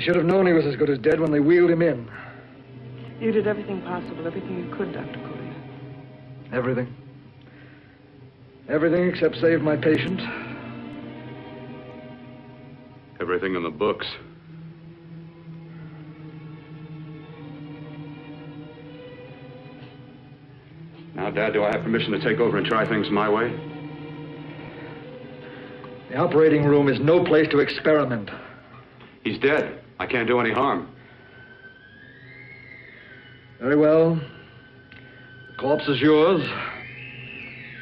should have known he was as good as dead when they wheeled him in. You did everything possible, everything you could, Dr. Cooley. Everything. Everything except save my patient. Everything in the books. Now, Dad, do I have permission to take over and try things my way? The operating room is no place to experiment. He's dead. I can't do any harm. Very well. The corpse is yours.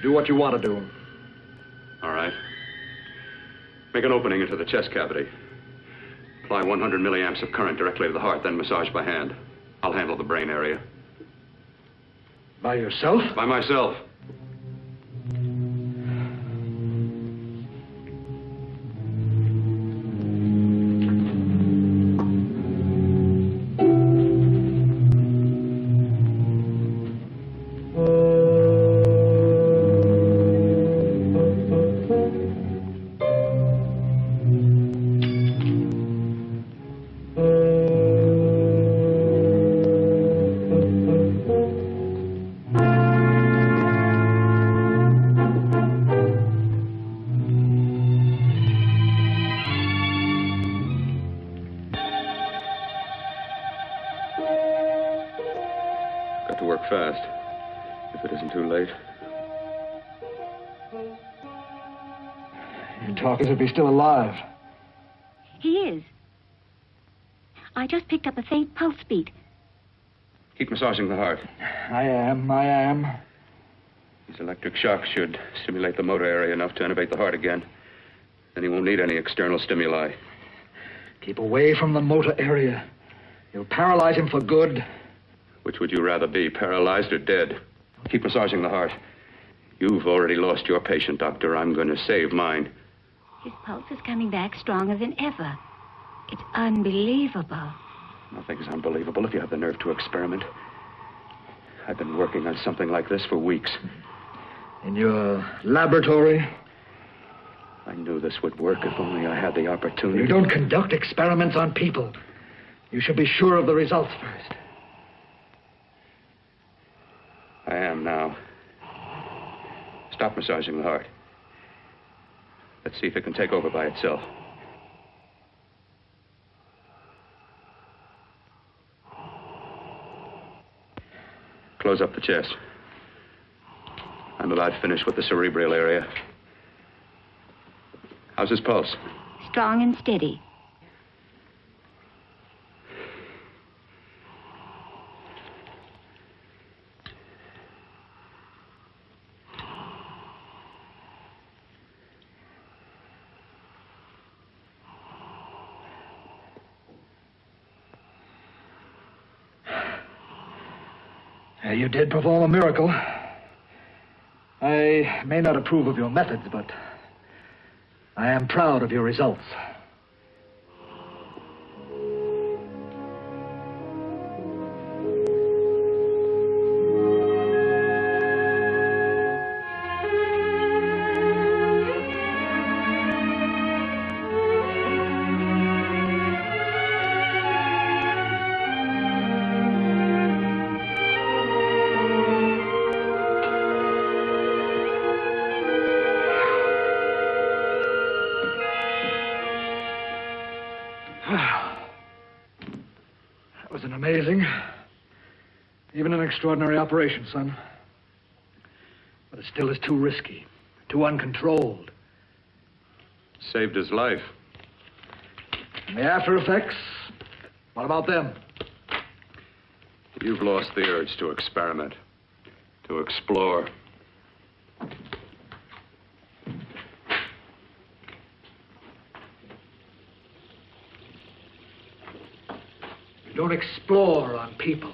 Do what you want to do. All right. Make an opening into the chest cavity. Apply 100 milliamps of current directly to the heart, then massage by hand. I'll handle the brain area. By yourself? By myself. Fast, if it isn't too late. You talk as if he's still alive. He is. I just picked up a faint pulse beat. Keep massaging the heart. I am. These electric shocks should stimulate the motor area enough to innervate the heart again. Then he won't need any external stimuli. Keep away from the motor area. You'll paralyze him for good. Which would you rather be, paralyzed or dead? Keep massaging the heart. You've already lost your patient, Doctor. I'm going to save mine. His pulse is coming back stronger than ever. It's unbelievable. Nothing's unbelievable if you have the nerve to experiment. I've been working on something like this for weeks. In your laboratory? I knew this would work if only I had the opportunity. You don't conduct experiments on people. You should be sure of the results first. I am now. Stop massaging the heart. Let's see if it can take over by itself. Close up the chest. I'm about finished with the cerebral area. How's his pulse? Strong and steady. You did perform a miracle. I may not approve of your methods, but I am proud of your results. That was an amazing, even an extraordinary operation, son. But it still is too risky, too uncontrolled. Saved his life. And the after effects, what about them? You've lost the urge to experiment, to explore. You don't explore on people.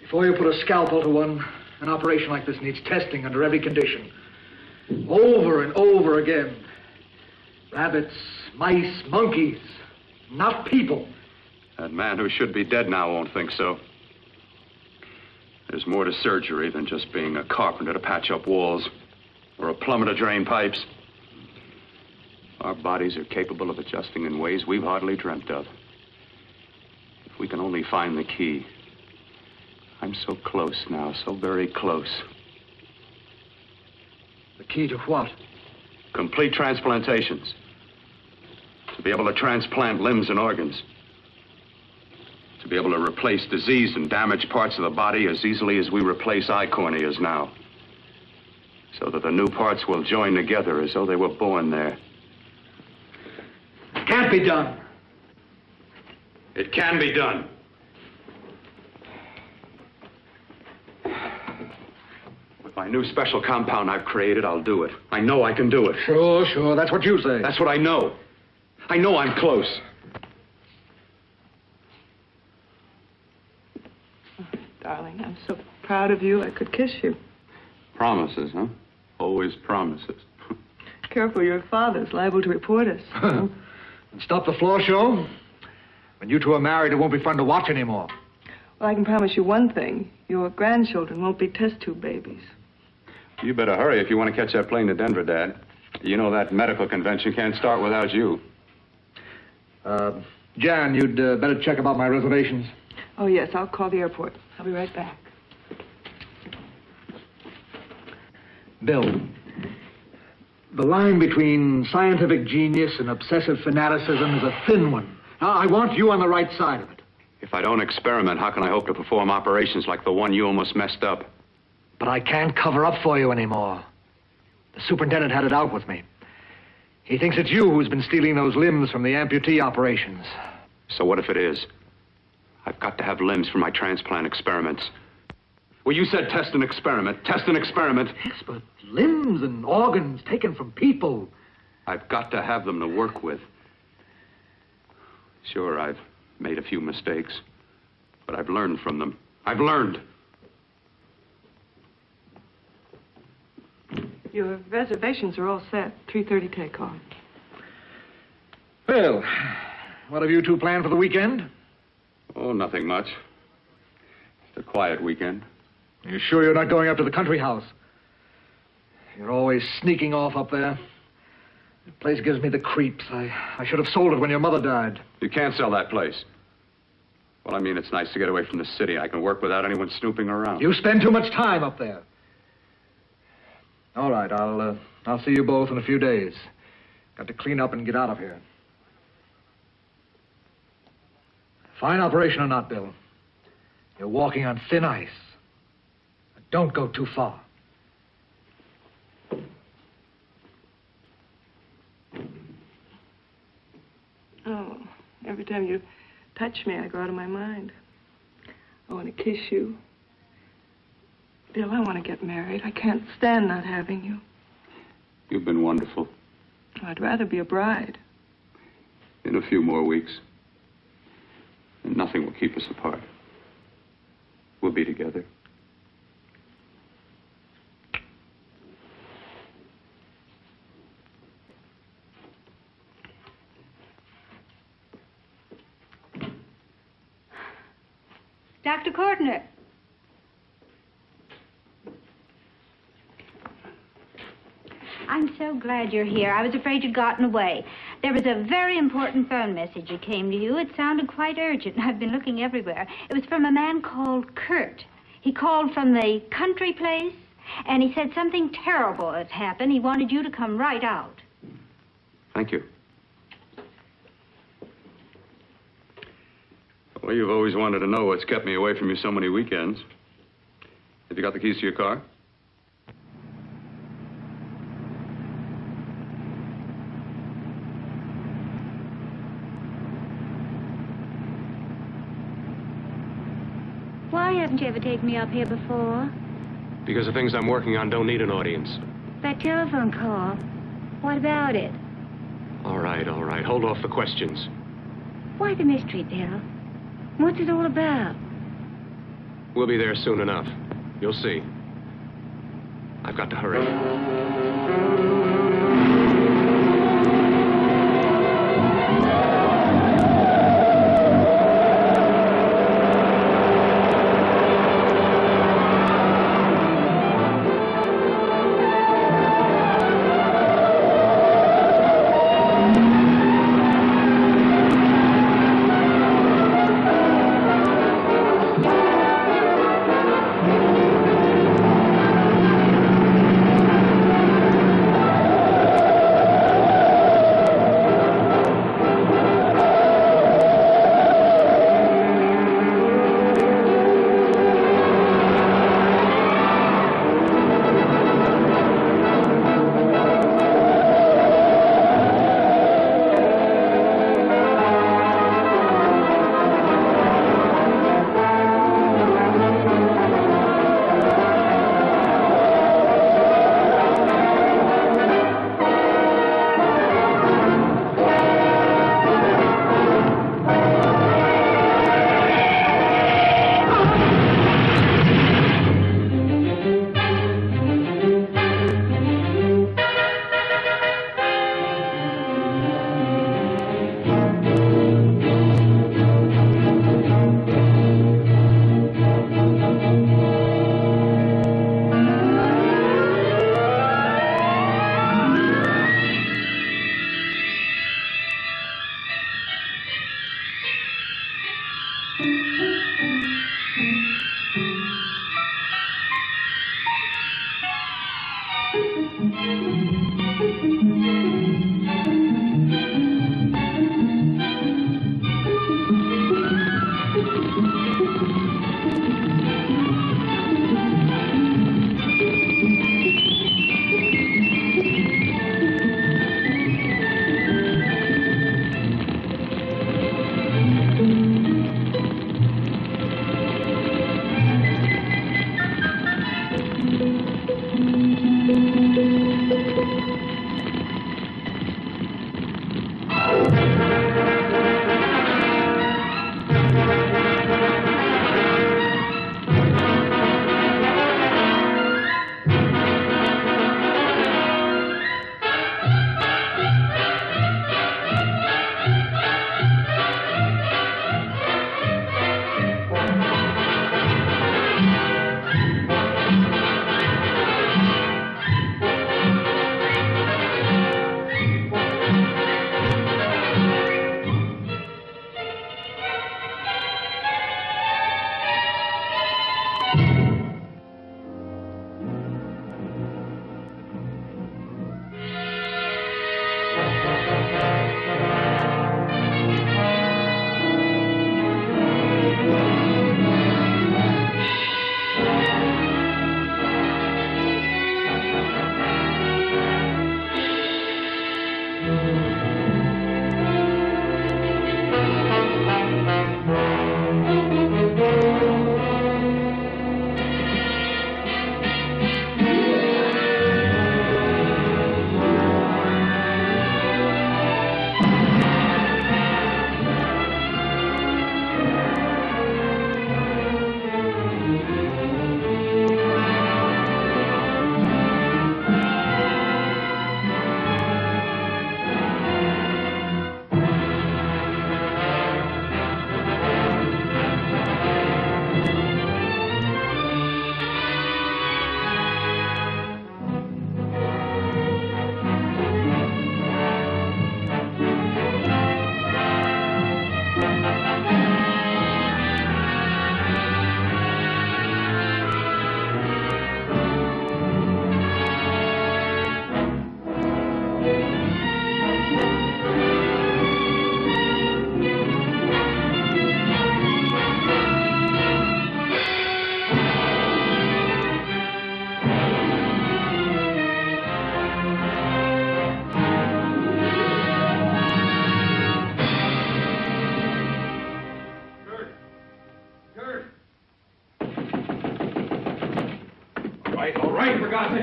Before you put a scalpel to one, an operation like this needs testing under every condition. Over and over again. Rabbits, mice, monkeys, not people. That man who should be dead now won't think so. There's more to surgery than just being a carpenter to patch up walls or a plumber to drain pipes. Our bodies are capable of adjusting in ways we've hardly dreamt of. If we can only find the key. I'm so close now, so very close. The key to what? Complete transplantations. To be able to transplant limbs and organs. To be able to replace diseased and damaged parts of the body as easily as we replace eye corneas now. So that the new parts will join together as though they were born there. It can't be done. It can be done. With my new special compound I've created, I'll do it. I know I can do it. Sure. That's what you say. That's what I know. I know I'm close. Oh, darling, I'm so proud of you, I could kiss you. Promises, huh? Always promises. Careful, your father's liable to report us. And stop the floor show? When you two are married, it won't be fun to watch anymore. Well, I can promise you one thing. Your grandchildren won't be test tube babies. You better hurry if you want to catch that plane to Denver, Dad. You know that medical convention can't start without you. Jan, you'd better check about my reservations. Oh, yes, I'll call the airport. I'll be right back. Bill, the line between scientific genius and obsessive fanaticism is a thin one. Now, I want you on the right side of it. If I don't experiment, how can I hope to perform operations like the one you almost messed up? But I can't cover up for you anymore. The superintendent had it out with me. He thinks it's you who's been stealing those limbs from the amputee operations. So what if it is? I've got to have limbs for my transplant experiments. Well, you said test and experiment. Test and experiment. Yes, but limbs and organs taken from people. I've got to have them to work with. Sure, I've made a few mistakes, but I've learned from them. I've learned. Your reservations are all set. 3:30 takeoff. Well, what have you two planned for the weekend? Oh, nothing much. Just a quiet weekend. You sure you're not going up to the country house? You're always sneaking off up there. The place gives me the creeps. I should have sold it when your mother died. You can't sell that place. Well, I mean, it's nice to get away from the city. I can work without anyone snooping around. You spend too much time up there. All right, I'll see you both in a few days. Got to clean up and get out of here. Fine operation or not, Bill, you're walking on thin ice. Don't go too far. Oh, every time you touch me, I go out of my mind. I want to kiss you. Bill, I want to get married. I can't stand not having you. You've been wonderful. I'd rather be a bride. In a few more weeks. And nothing will keep us apart. We'll be together. Dr. Courtner. I'm so glad you're here. I was afraid you'd gotten away. There was a very important phone message that came to you. It sounded quite urgent. I've been looking everywhere. It was from a man called Kurt. He called from the country place, and he said something terrible has happened. He wanted you to come right out. Thank you. Well, you've always wanted to know what's kept me away from you so many weekends. Have you got the keys to your car? Why haven't you ever taken me up here before? Because the things I'm working on don't need an audience. That telephone call. What about it? All right. Hold off the questions. Why the mystery, Bill? What's it all about? We'll be there soon enough. You'll see. I've got to hurry.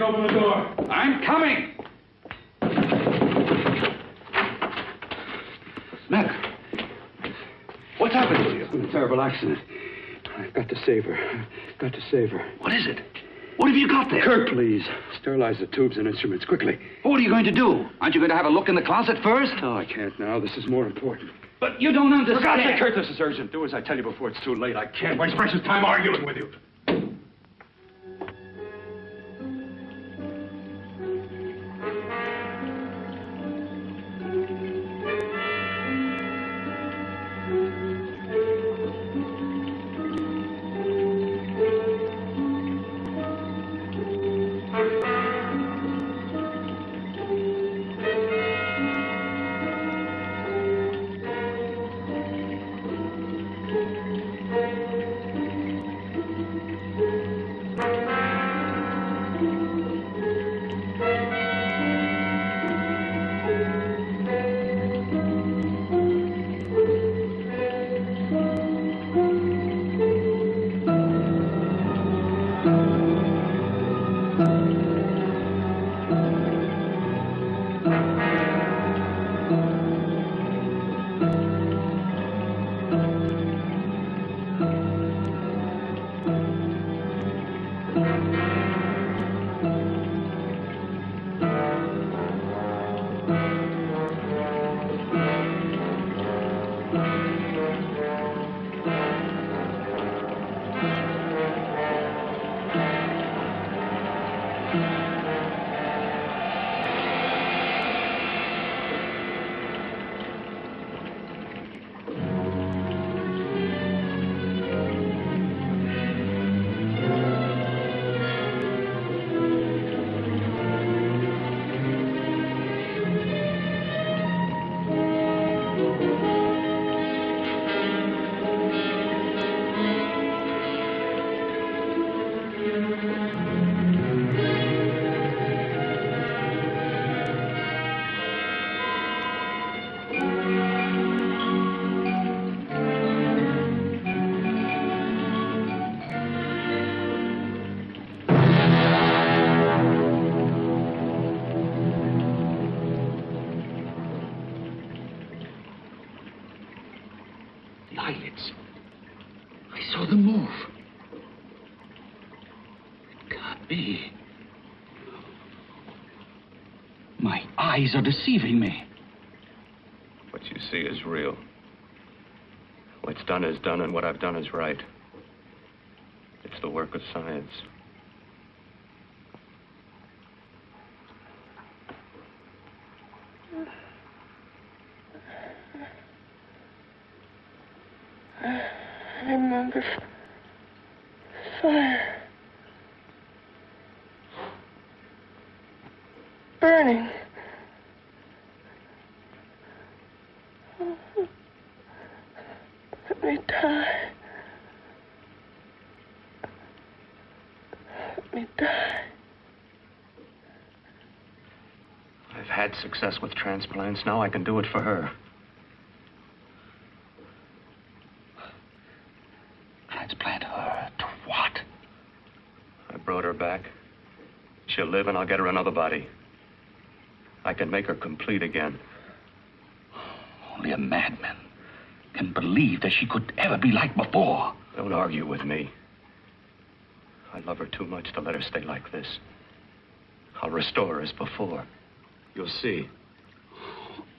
Open the door. I'm coming! Mac, what's happened to you? It's been a terrible accident. I've got to save her. Got to save her. What is it? What have you got there? Kurt, please. Sterilize the tubes and instruments quickly. What are you going to do? Aren't you going to have a look in the closet first? No, I can't now. This is more important. But you don't understand. For God's sake, Kurt, this is urgent. Do as I tell you before it's too late. I can't waste precious time arguing with you. My eyes are deceiving me. What you see is real. What's done is done, and what I've done is right. It's the work of science. I remember fire. Burning. Let me die. Let me die. I've had success with transplants. Now I can do it for her. Transplant her to what? I brought her back. She'll live, and I'll get her another body. I can make her complete again. Only a madman can believe that she could ever be like before. Don't argue with me. I love her too much to let her stay like this. I'll restore her as before. You'll see.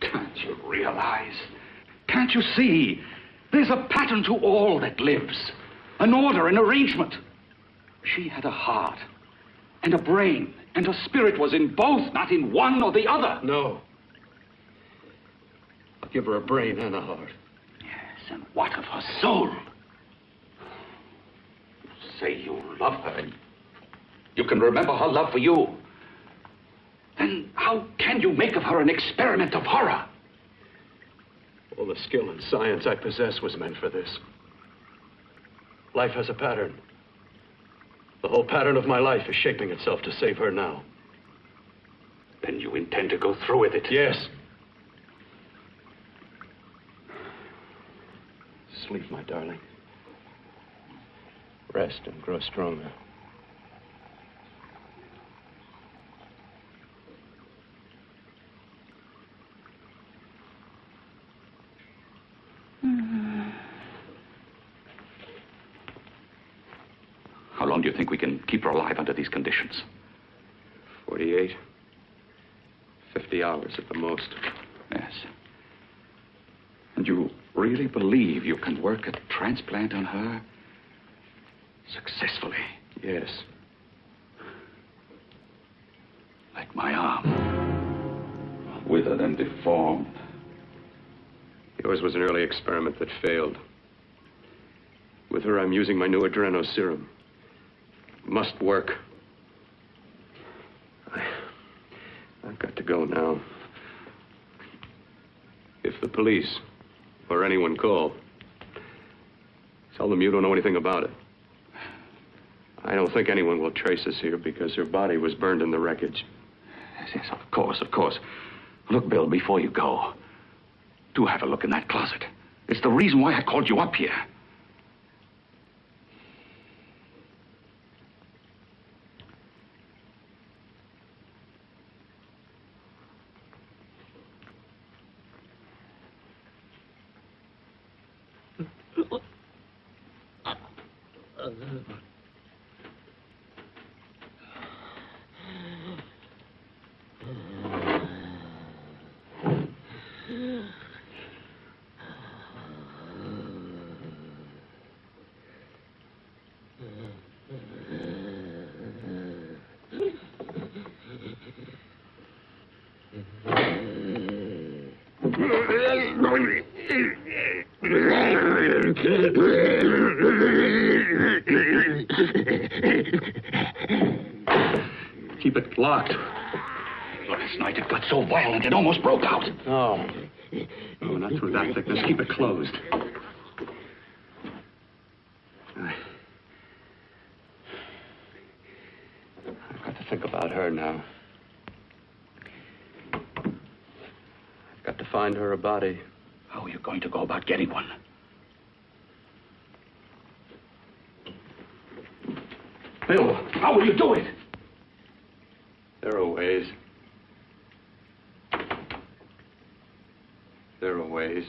Can't you realize? Can't you see? There's a pattern to all that lives. An order, an arrangement. She had a heart and a brain, and her spirit was in both, not in one or the other. No. I'll give her a brain and a heart. Yes, and what of her soul? You say you love her, and you can remember her love for you. Then how can you make of her an experiment of horror? All the skill and science I possess was meant for this. Life has a pattern. The whole pattern of my life is shaping itself to save her now. Then you intend to go through with it? Yes. Sleep, my darling. Rest and grow stronger. How long do you think we can keep her alive under these conditions? 48. 50 hours at the most. Yes. And you really believe you can work a transplant on her successfully? Yes. Like my arm. Withered and deformed. Yours was an early experiment that failed. With her, I'm using my new adreno serum. Must work. I've got to go now. If the police or anyone call, tell them you don't know anything about it. I don't think anyone will trace us here because her body was burned in the wreckage. Yes, of course, of course. Look, Bill, before you go, do have a look in that closet. It's the reason why I called you up here. Keep it locked. Last night it got so violent it almost broke out. No. No, not through that thickness. Keep it closed. I've got to think about her now. I've got to find her a body. How are you going to go about getting one? Bill, how will you do it? There are ways. There are ways.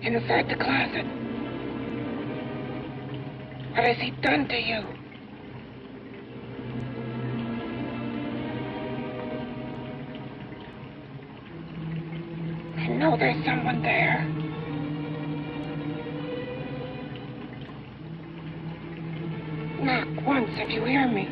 Inside the closet. What has he done to you? I know there's someone there. Knock once if you hear me.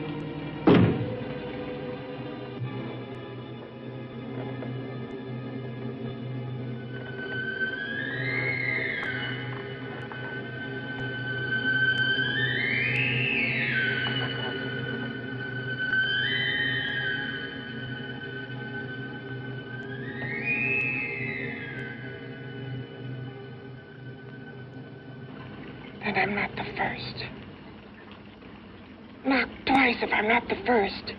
And I'm not the first. Knock twice if I'm not the first.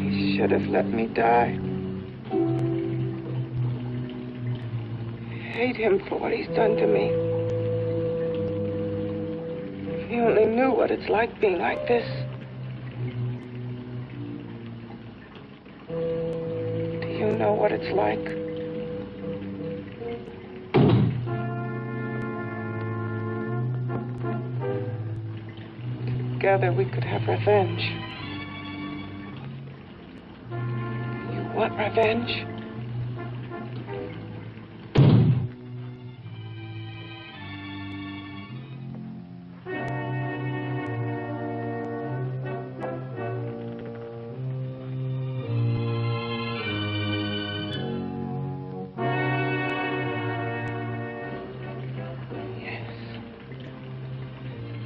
He should have let me die. I hate him for what he's done to me. If he only knew what it's like being like this. You know what it's like. Together we could have revenge. You want revenge?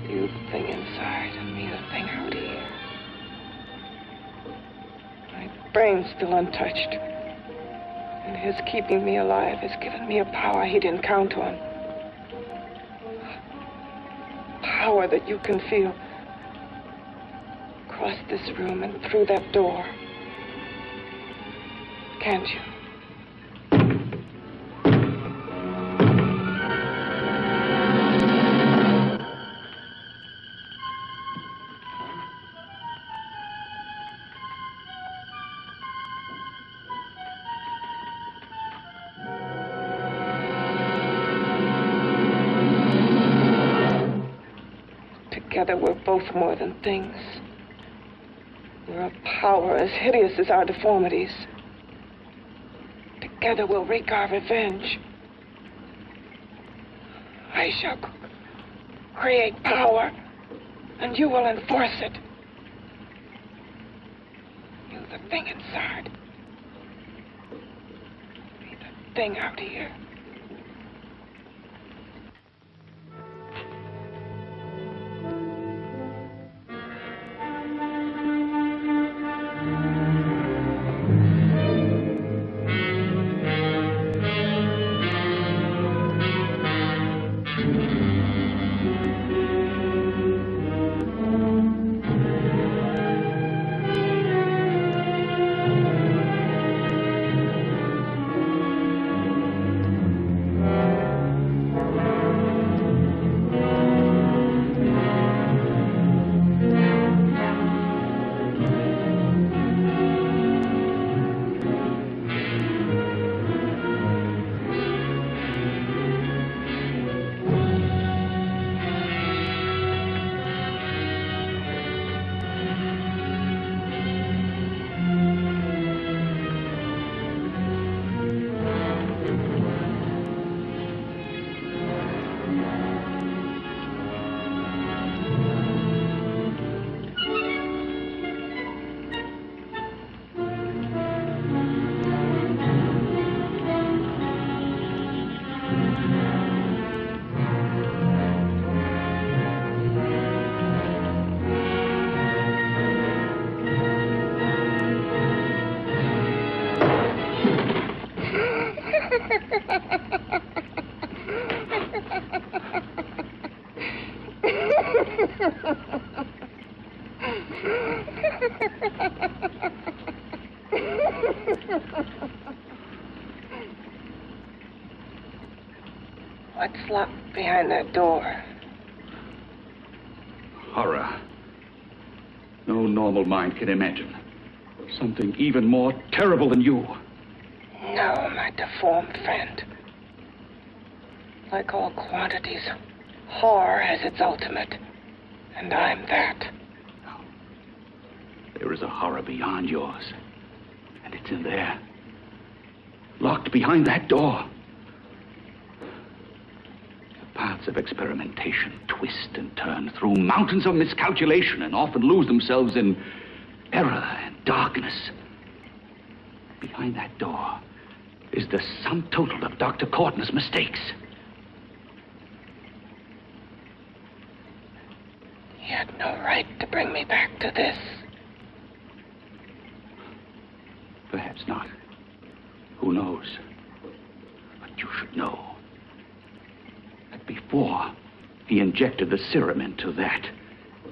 You the thing inside and me the thing out here. My brain's still untouched. And his keeping me alive has given me a power he didn't count on. Power that you can feel across this room and through that door. Can't you? Together we're both more than things. We're a power as hideous as our deformities. Together we'll wreak our revenge. I shall create power, and you will enforce it. You the thing inside. Me the thing out here. What's locked behind that door? Horror. no normal mind can imagine. Something even more terrible than you. No, my deformed friend. Like all quantities, horror has its ultimate. And I'm that. No. There is a horror beyond yours. And it's in there. Locked behind that door. The paths of experimentation twist and turn through mountains of miscalculation and often lose themselves in error and darkness. Behind that door is the sum total of Dr. Courtney's mistakes. He had no right to bring me back to this. Perhaps not. Who knows? But you should know that before he injected the serum into that,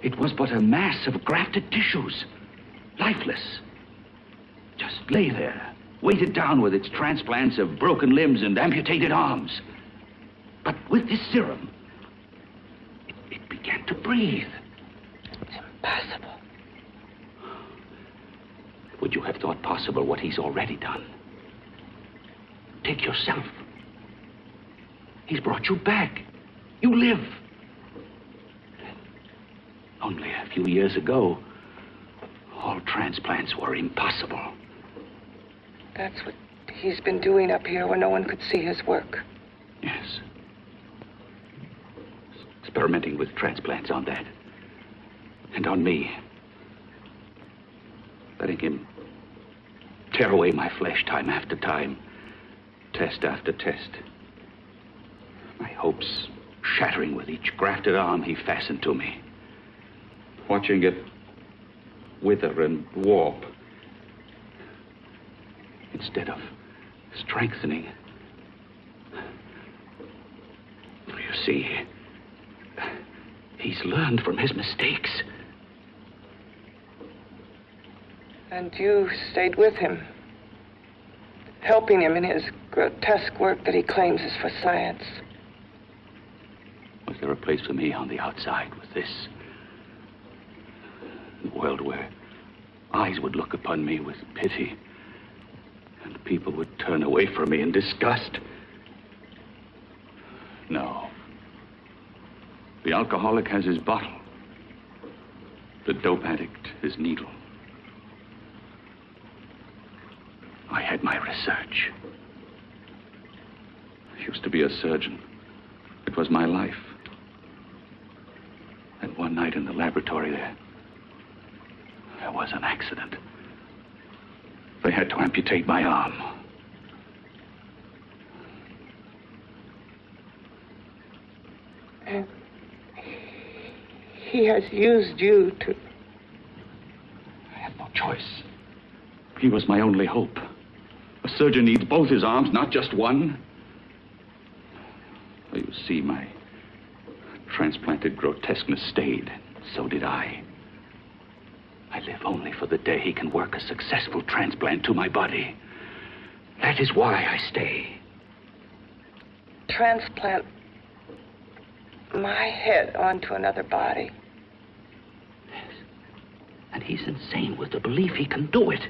it was but a mass of grafted tissues, lifeless. Just lay there, weighted down with its transplants of broken limbs and amputated arms. But with this serum, it began to breathe. It's impossible. Would you have thought possible what he's already done? Take yourself. He's brought you back. You live. Only a few years ago, all transplants were impossible. That's what he's been doing up here where no one could see his work. Yes. Experimenting with transplants on that. And on me. Letting him tear away my flesh time after time. Test after test. My hopes shattering with each grafted arm he fastened to me. Watching it wither and warp. Instead of strengthening. You see, he's learned from his mistakes. And you stayed with him, helping him in his grotesque work that he claims is for science. Was there a place for me on the outside with this? A world where eyes would look upon me with pity and people would turn away from me in disgust? No. The alcoholic has his bottle. The dope addict his needle. I had my research. I used to be a surgeon. It was my life. And one night in the laboratory there was an accident. They had to amputate my arm. And he has used you to... I had no choice. He was my only hope. A surgeon needs both his arms, not just one. You see, my transplanted grotesqueness stayed. So did I. I live only for the day he can work a successful transplant to my body. That is why I stay. Transplant my head onto another body. Yes. And he's insane with the belief he can do it.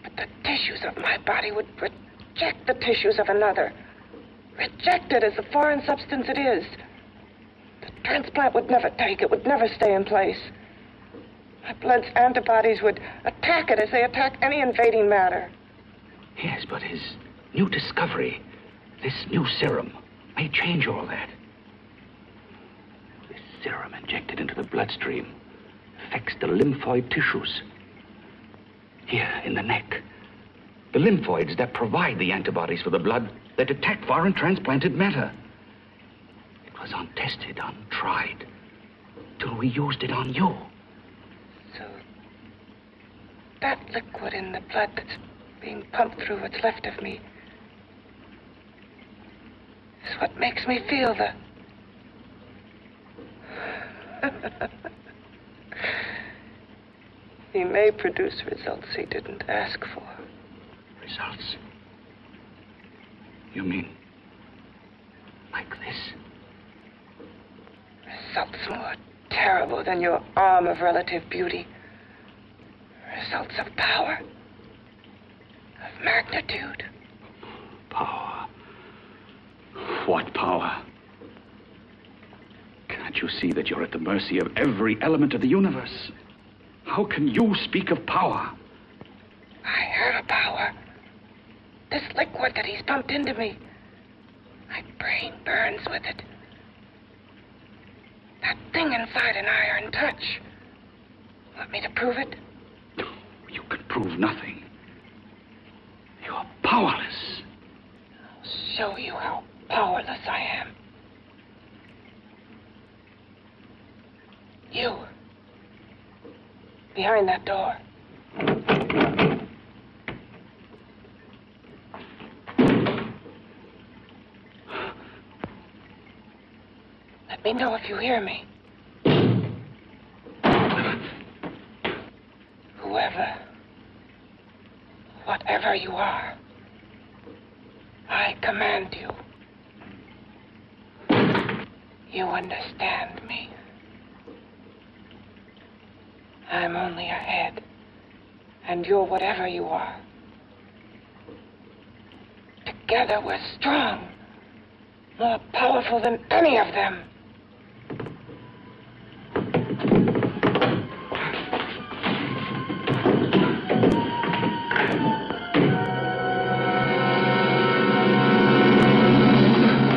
But the tissues of my body would reject the tissues of another. Reject it as the foreign substance it is. The transplant would never take it, would never stay in place. My blood's antibodies would attack it as they attack any invading matter. Yes, but his new discovery, this new serum, may change all that. This serum injected into the bloodstream affects the lymphoid tissues. Here in the neck. The lymphoids that provide the antibodies for the blood that attack foreign transplanted matter. It was untested, untried, till we used it on you. So that liquid in the blood that's being pumped through what's left of me is what makes me feel the... He may produce results he didn't ask for. Results? You mean like this? Results more terrible than your arm of relative beauty. Results of power, of magnitude. Power. What power? Can't you see that you're at the mercy of every element of the universe? How can you speak of power? I heard of power. This liquid that he's pumped into me. My brain burns with it. That thing inside an iron touch. Want me to prove it? You can prove nothing. You're powerless. I'll show you how powerless I am. You. Behind that door. Let me know if you hear me. Whoever, whatever you are, I command you. You understand me. I'm only a head, and you're whatever you are. Together we're strong, more powerful than any of them.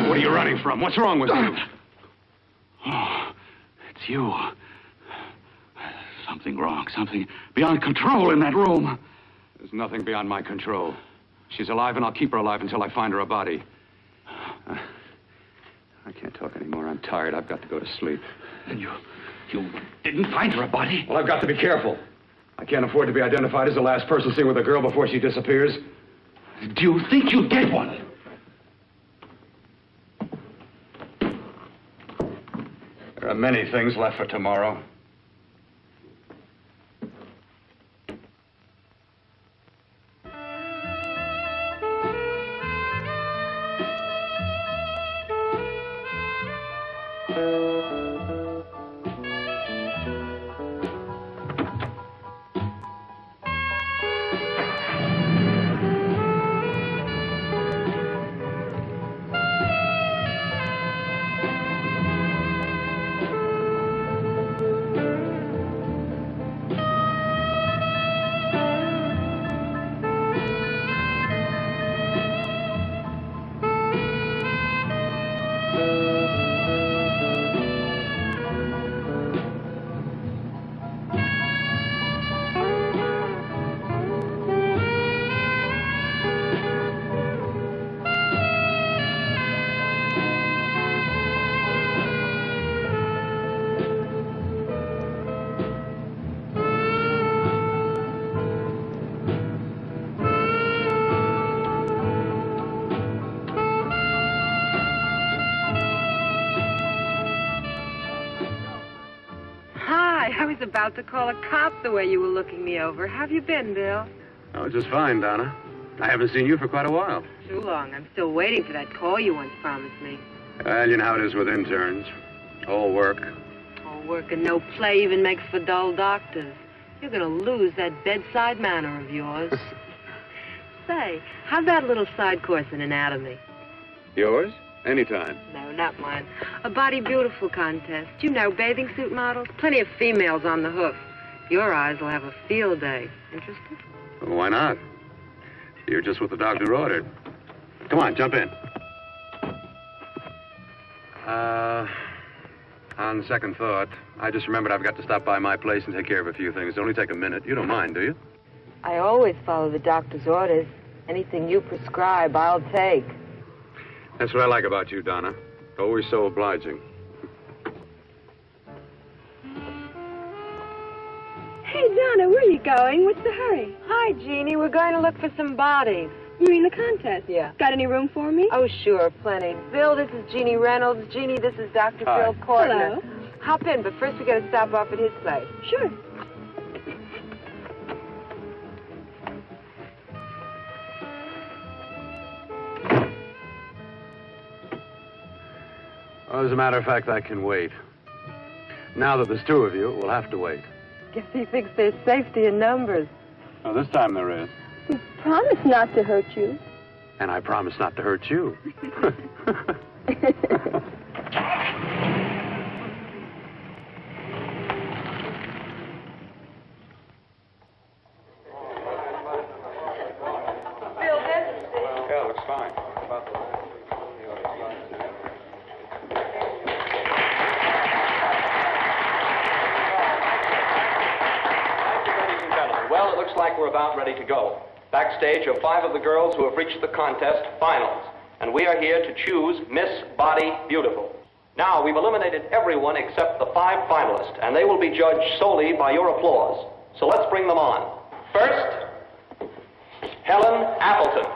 What are you running from? What's wrong with you? Oh, it's you. Something wrong, something beyond control in that room. There's nothing beyond my control. She's alive, and I'll keep her alive until I find her a body. I can't talk anymore. I'm tired. I've got to go to sleep. And you didn't find her a body? Well, I've got to be careful. I can't afford to be identified as the last person seen with a girl before she disappears. Do you think you'll get one? There are many things left for tomorrow. I was about to call a cop the way you were looking me over. How have you been, Bill? Oh, just fine, Donna. I haven't seen you for quite a while. Too long. I'm still waiting for that call you once promised me. Well, you know how it is with interns. All work. All work and no play even makes for dull doctors. You're going to lose that bedside manner of yours. Say, how's that little side course in anatomy? Yours? Anytime. No, not mine. A Body Beautiful contest. You know, bathing suit models. Plenty of females on the hoof. Your eyes will have a field day. Interested? Well, why not? You're just what the doctor ordered. Come on, jump in. On second thought, I just remembered I've got to stop by my place and take care of a few things. It'll only take a minute. You don't mind, do you? I always follow the doctor's orders. Anything you prescribe, I'll take. That's what I like about you, Donna. Always so obliging. Hey, Donna, where are you going? What's the hurry? Hi, Jeannie. We're going to look for some bodies. You mean the contest? Yeah. Got any room for me? Oh, sure, plenty. Bill, this is Jeannie Reynolds. Jeannie, this is Dr. Hi. Bill Cortner. Hello. Hop in, but first we got to stop off at his place. Sure. Well, as a matter of fact, I can wait. Now that there's two of you, we'll have to wait. Guess he thinks there's safety in numbers. Oh, this time there is. You promised not to hurt you. And I promise not to hurt you. Yeah, looks fine. Well, it looks like we're about ready to go. Backstage are 5 of the girls who have reached the contest finals, and we are here to choose Miss Body Beautiful. Now, we've eliminated everyone except the 5 finalists, and they will be judged solely by your applause. So let's bring them on. First, Helen Appleton.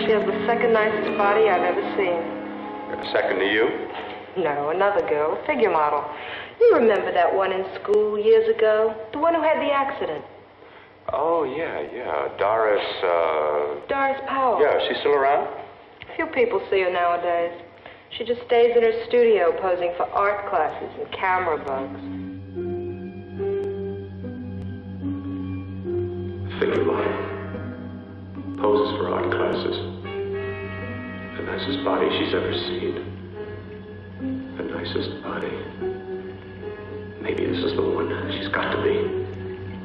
She has the second nicest body I've ever seen. Second to you? No, another girl, a figure model. You remember that one in school years ago? The one who had the accident. Oh, yeah. Doris, Doris Powell. Yeah, she's still around? Few people see her nowadays. She just stays in her studio posing for art classes and camera bugs. Figure model. Poses for art classes. The nicest body she's ever seen. The nicest body. Maybe this is the one. She's got to be.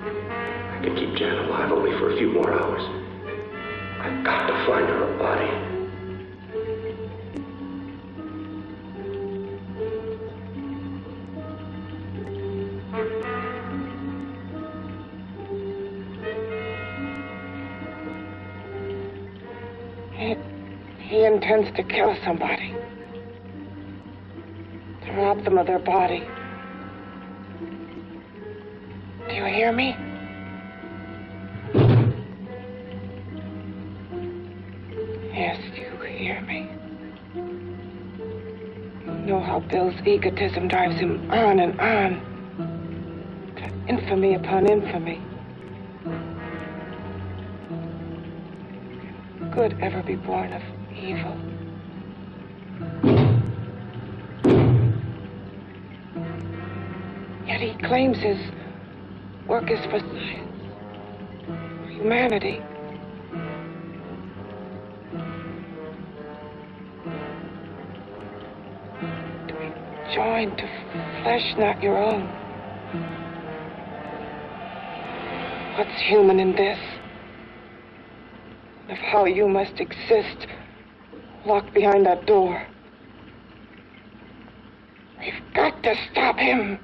I can keep Jan alive only for a few more hours. I've got to find her a body. He intends to kill somebody. To rob them of their body. Do you hear me? Yes, you hear me. You know how Bill's egotism drives him on and on. To infamy upon infamy. Can good ever be born of evil? Yet he claims his work is for science, for humanity. To be joined to flesh not your own. What's human in this? Of how you must exist locked behind that door. We've got to stop him.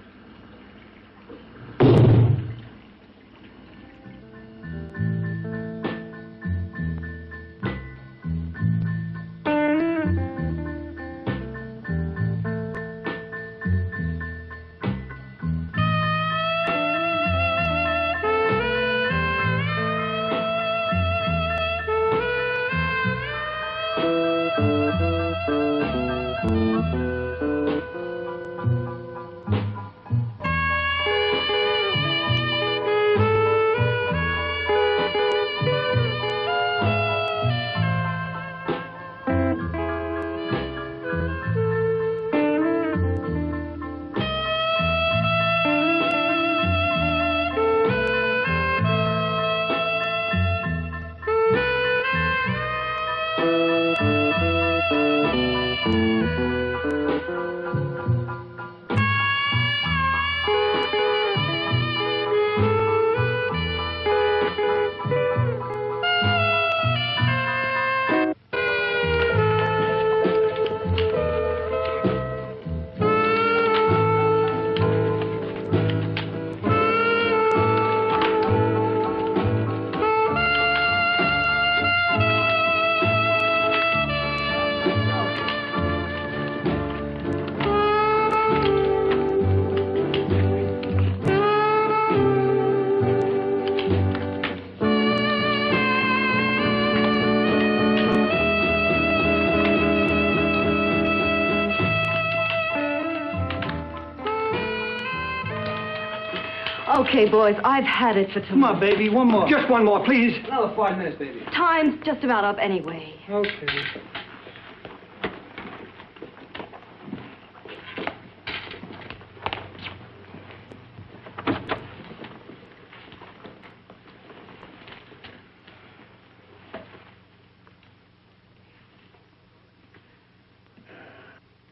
Okay, boys, I've had it for tonight. Come on, baby, one more. Just one more, please. Another 5 minutes, baby. Time's just about up anyway. Okay.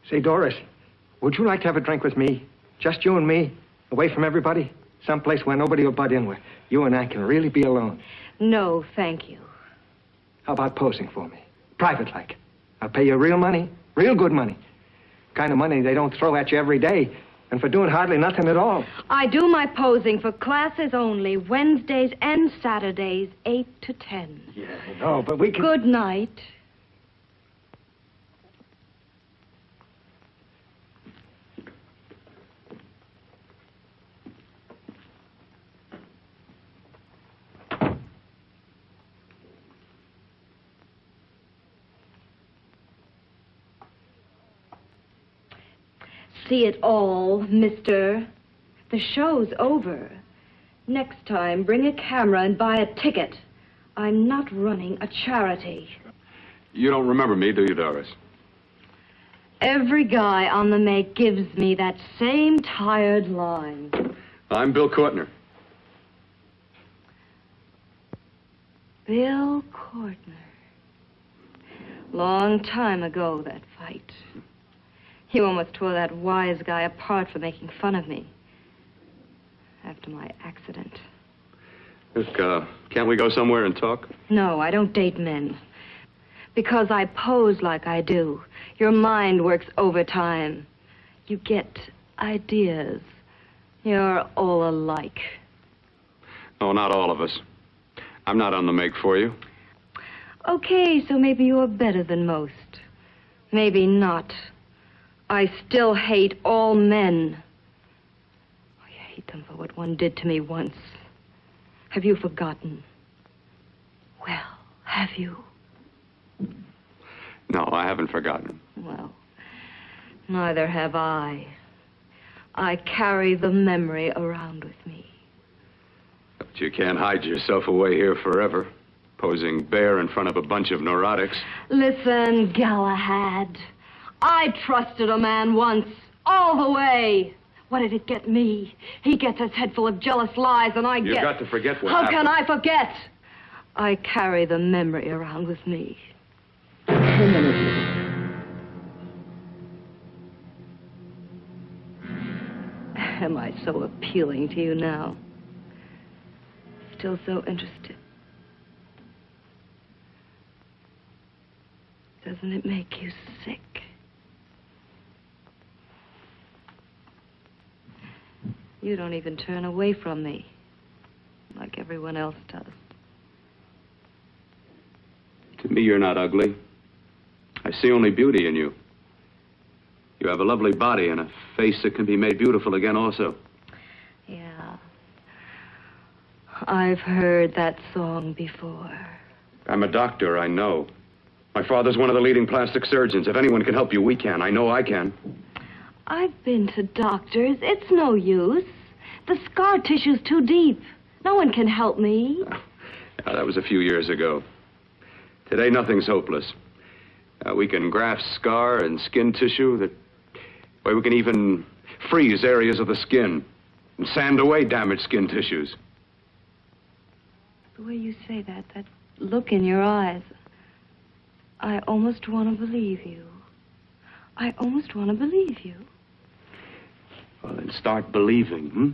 Say, Doris, would you like to have a drink with me? Just you and me, away from everybody? Someplace where nobody will butt in, where you and I can really be alone. No, thank you. How about posing for me? Private like. I'll pay you real money, real good money. Kind of money they don't throw at you every day, and for doing hardly nothing at all. I do my posing for classes only, Wednesdays and Saturdays, 8 to 10. Yeah, I know, but we can... Good night. See it all, mister. The show's over. Next time, bring a camera and buy a ticket. I'm not running a charity. You don't remember me, do you, Doris? Every guy on the make gives me that same tired line. I'm Bill Courtner. Bill Courtner. Long time ago, that fight. You almost tore that wise guy apart for making fun of me. After my accident. Look, can't we go somewhere and talk? No, I don't date men. Because I pose like I do. Your mind works overtime. You get ideas. You're all alike. Oh, not all of us. I'm not on the make for you. Okay, so maybe you're better than most. Maybe not. I still hate all men. I hate them for what one did to me once. Have you forgotten? Well, have you? No, I haven't forgotten. Well, neither have I. I carry the memory around with me. But you can't hide yourself away here forever, posing bare in front of a bunch of neurotics. Listen, Galahad. I trusted a man once, all the way. What did it get me? He gets his head full of jealous lies, and I get... You've got to forget what How happened. can I forget? I carry the memory around with me. Am I so appealing to you now? Still so interested? Doesn't it make you sick? You don't even turn away from me, like everyone else does. To me, you're not ugly. I see only beauty in you. You have a lovely body and a face that can be made beautiful again also. Yeah. I've heard that song before. I'm a doctor, I know. My father's one of the leading plastic surgeons. If anyone can help you, we can. I know I can. I've been to doctors. It's no use. The scar tissue's too deep. No one can help me. Yeah, that was a few years ago. Today, nothing's hopeless. We can graft scar and skin tissue that... Well, we can even freeze areas of the skin and sand away damaged skin tissues. The way you say that look in your eyes, I almost want to believe you. I almost want to believe you. Well, then start believing, hmm?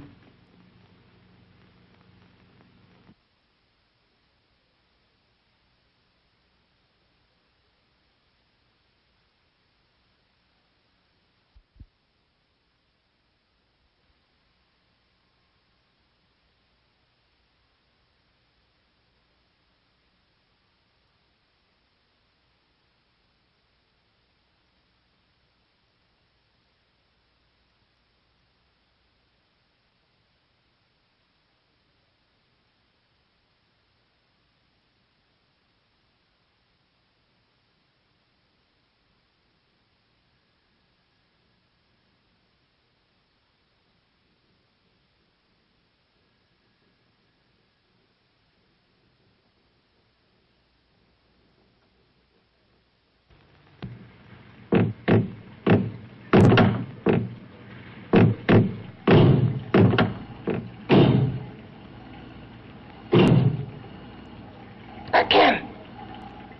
Again.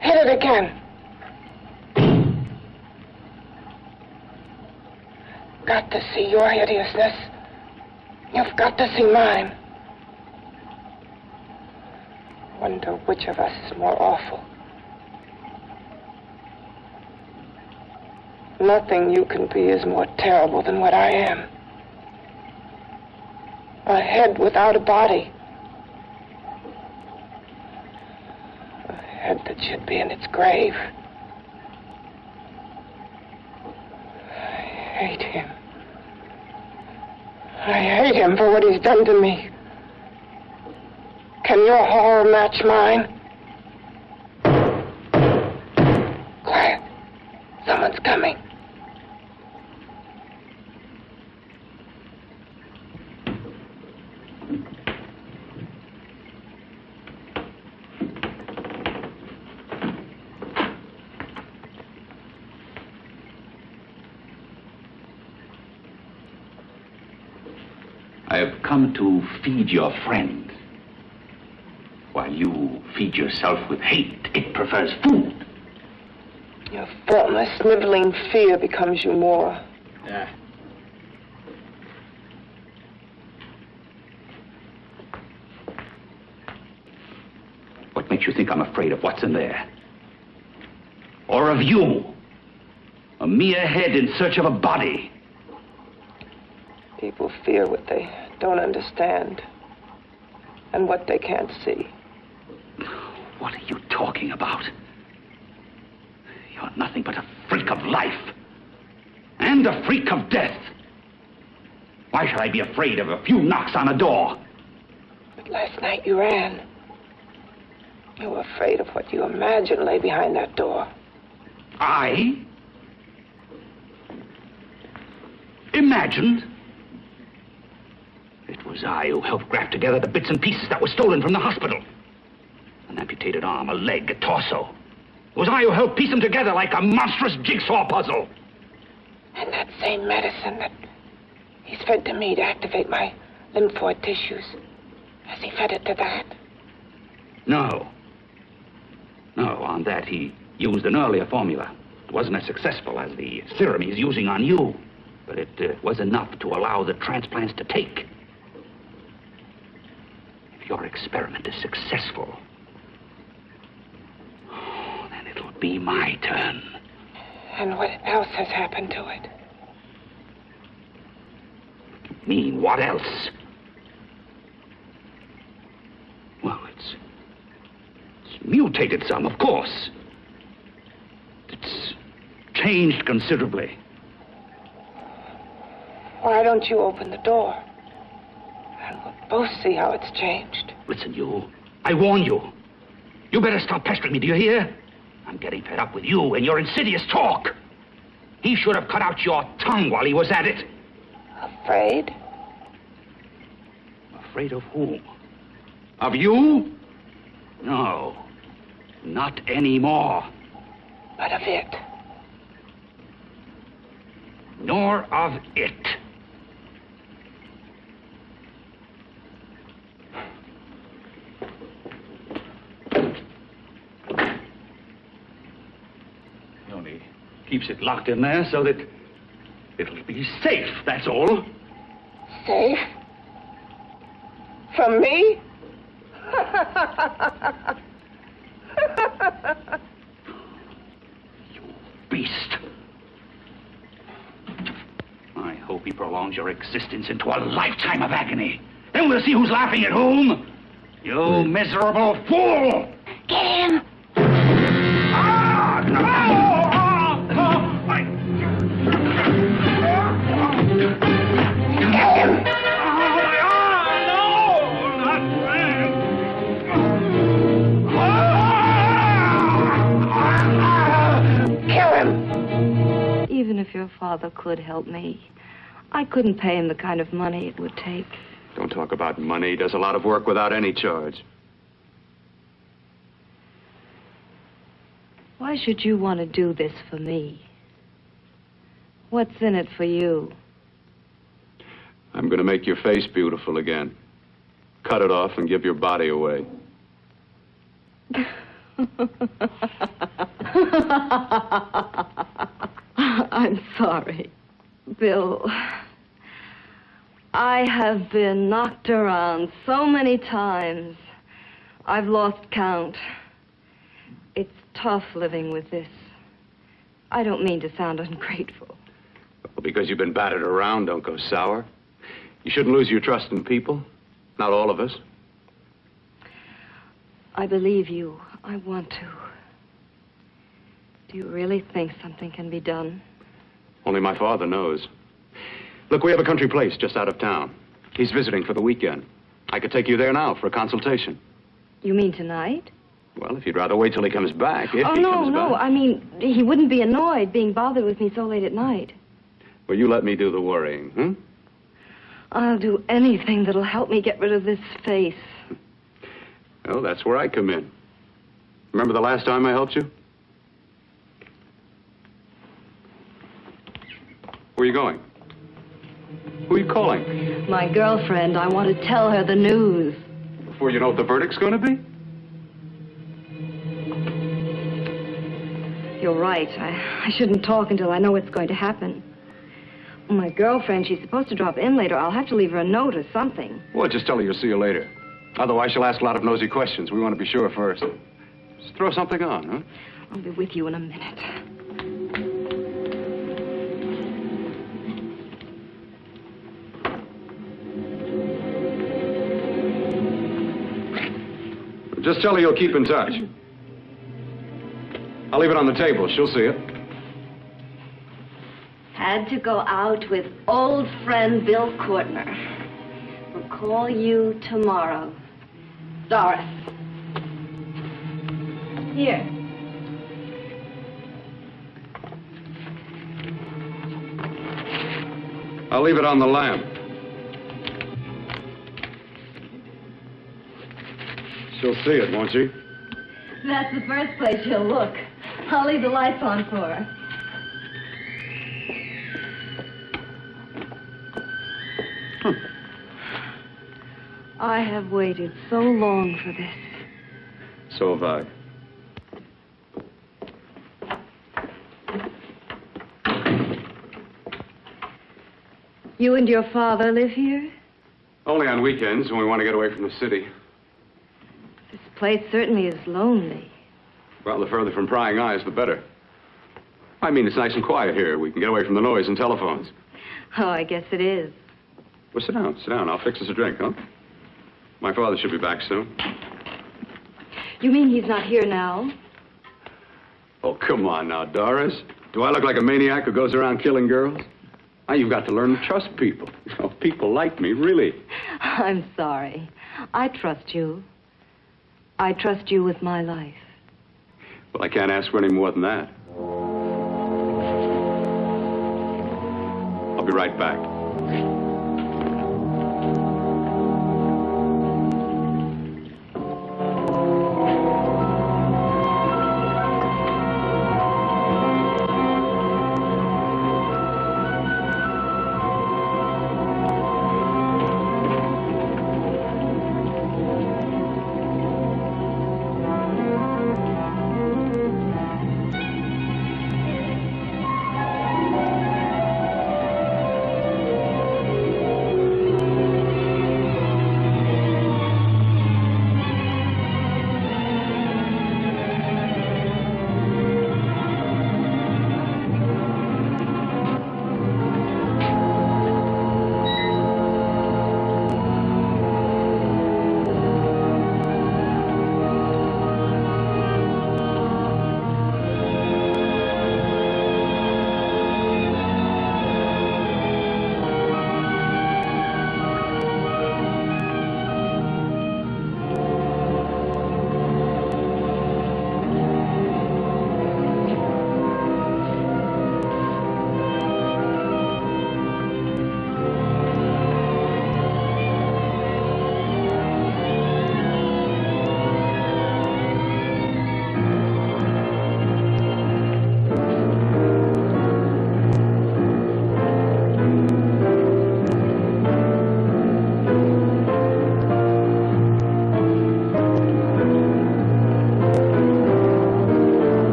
Hit it again. Got to see your hideousness. You've got to see mine. Wonder which of us is more awful. Nothing you can be is more terrible than what I am. A head without a body. A head that should be in its grave. I hate him. I hate him for what he's done to me. Can your horror match mine? Quiet. Someone's coming. I have come to feed your friend. While you feed yourself with hate, it prefers food. Your formless, sniveling fear becomes you more. Yeah. What makes you think I'm afraid of what's in there? Or of you? A mere head in search of a body. People fear what they don't understand and what they can't see. What are you talking about? You're nothing but a freak of life and a freak of death. Why should I be afraid of a few knocks on a door? But last night you ran. You were afraid of what you imagined lay behind that door. I? Imagined? It was I who helped graft together the bits and pieces that were stolen from the hospital. An amputated arm, a leg, a torso. It was I who helped piece them together like a monstrous jigsaw puzzle. And that same medicine that he's fed to me to activate my lymphoid tissues. Has he fed it to that? No. No, on that he used an earlier formula. It wasn't as successful as the serum he's using on you, but it was enough to allow the transplants to take. If your experiment is successful, then it'll be my turn. And what else has happened to it? You mean, what else? Well, it's mutated some, of course. It's changed considerably. Why don't you open the door? And we'll both see how it's changed. Listen, you. I warn you. You better stop pestering me, do you hear? I'm getting fed up with you and your insidious talk. He should have cut out your tongue while he was at it. Afraid? Afraid of whom? Of you? No. Not anymore. But of it. Nor of it. He only keeps it locked in there so that it'll be safe, that's all. Safe? From me? You beast. I hope he prolongs your existence into a lifetime of agony. Then we'll see who's laughing at whom. You miserable fool! Get him! Ah, no! Even if your father could help me, I couldn't pay him the kind of money it would take. Don't talk about money. He does a lot of work without any charge. Why should you want to do this for me? What's in it for you? I'm going to make your face beautiful again. Cut it off and give your body away. I'm sorry, Bill. I have been knocked around so many times. I've lost count. It's tough living with this. I don't mean to sound ungrateful. Well, because you've been battered around, don't go sour. You shouldn't lose your trust in people. Not all of us. I believe you. I want to. Do you really think something can be done? Only my father knows. Look, we have a country place just out of town. He's visiting for the weekend. I could take you there now for a consultation. You mean tonight? Well, if you'd rather wait till he comes back, if he comes no. back. I mean, he wouldn't be annoyed being bothered with me so late at night. Well, you let me do the worrying, hmm? I'll do anything that'll help me get rid of this face. Well, that's where I come in. Remember the last time I helped you? Where are you going? Who are you calling? My girlfriend. I want to tell her the news. Before you know what the verdict's going to be? You're right. I shouldn't talk until I know what's going to happen. My girlfriend, she's supposed to drop in later. I'll have to leave her a note or something. Well, just tell her you'll see you later. Otherwise, she'll ask a lot of nosy questions. We want to be sure first. Just throw something on, huh? I'll be with you in a minute. Just tell her you'll keep in touch. I'll leave it on the table. She'll see it. Had to go out with old friend Bill Courtner. We'll call you tomorrow. Doris. Here. I'll leave it on the lamp. She'll see it, won't she? That's the first place she'll look. I'll leave the lights on for her. I have waited so long for this. So have I. You and your father live here? Only on weekends when we want to get away from the city. This place certainly is lonely. Well, the further from prying eyes, the better. I mean, it's nice and quiet here. We can get away from the noise and telephones. Oh, I guess it is. Well, sit down. Sit down. I'll fix us a drink, huh? My father should be back soon. You mean he's not here now? Oh, come on now, Doris. Do I look like a maniac who goes around killing girls? Now, you've got to learn to trust people. You know, people like me, really. I'm sorry. I trust you. I trust you with my life. Well, I can't ask for any more than that. I'll be right back.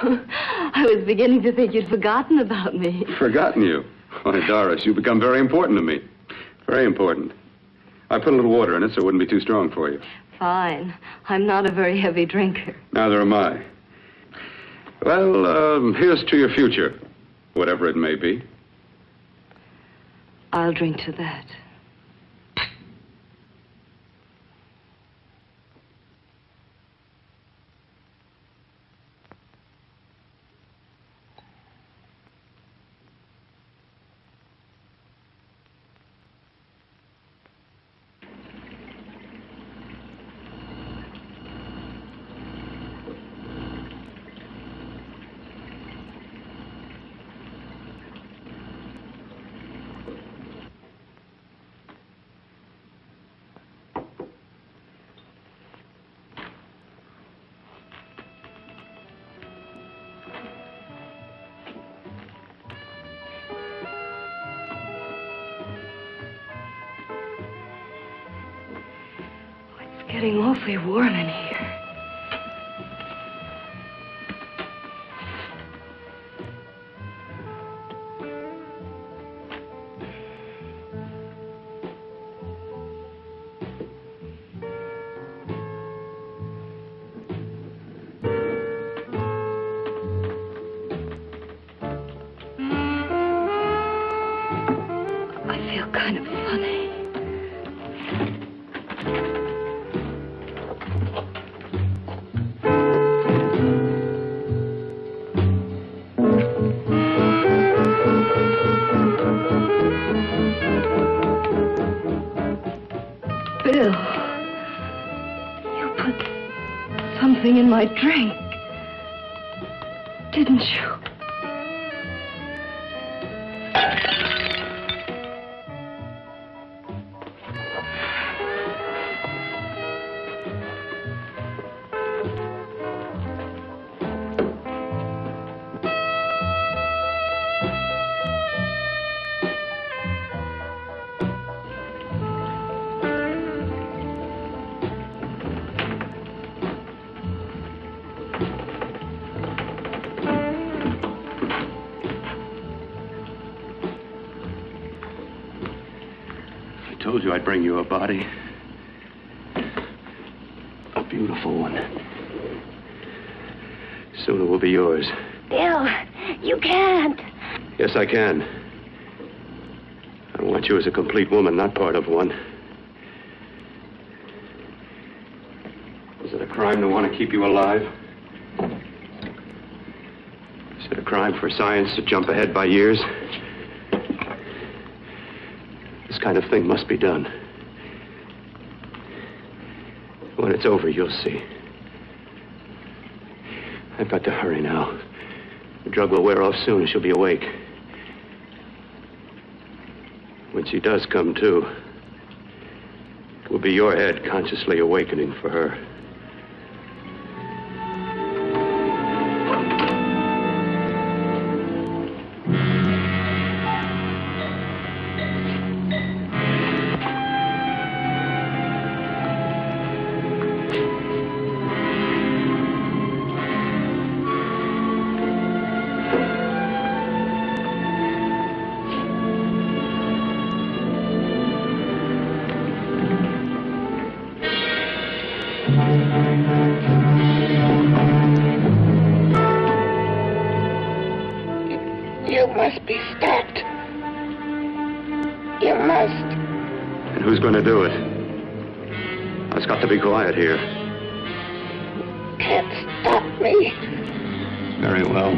I was beginning to think you'd forgotten about me. Forgotten you? Why, Doris, you've become very important to me. Very important. I put a little water in it so it wouldn't be too strong for you. Fine. I'm not a very heavy drinker. Neither am I. Well, here's to your future, whatever it may be. I'll drink to that. Getting awfully warm in here. I feel kind of funny. Bill, you put something in my drink, didn't you? I told you I'd bring you a body. A beautiful one. Soon it will be yours. Bill, you can't. Yes, I can. I want you as a complete woman, not part of one. Is it a crime to want to keep you alive? Is it a crime for science to jump ahead by years? This kind of thing must be done. When it's over, you'll see. I've got to hurry now. The drug will wear off soon and she'll be awake. When she does come to, it will be your head consciously awakening for her. You must be stopped. You must. And who's going to do it? It's got to be quiet here. Can't stop me. Very well.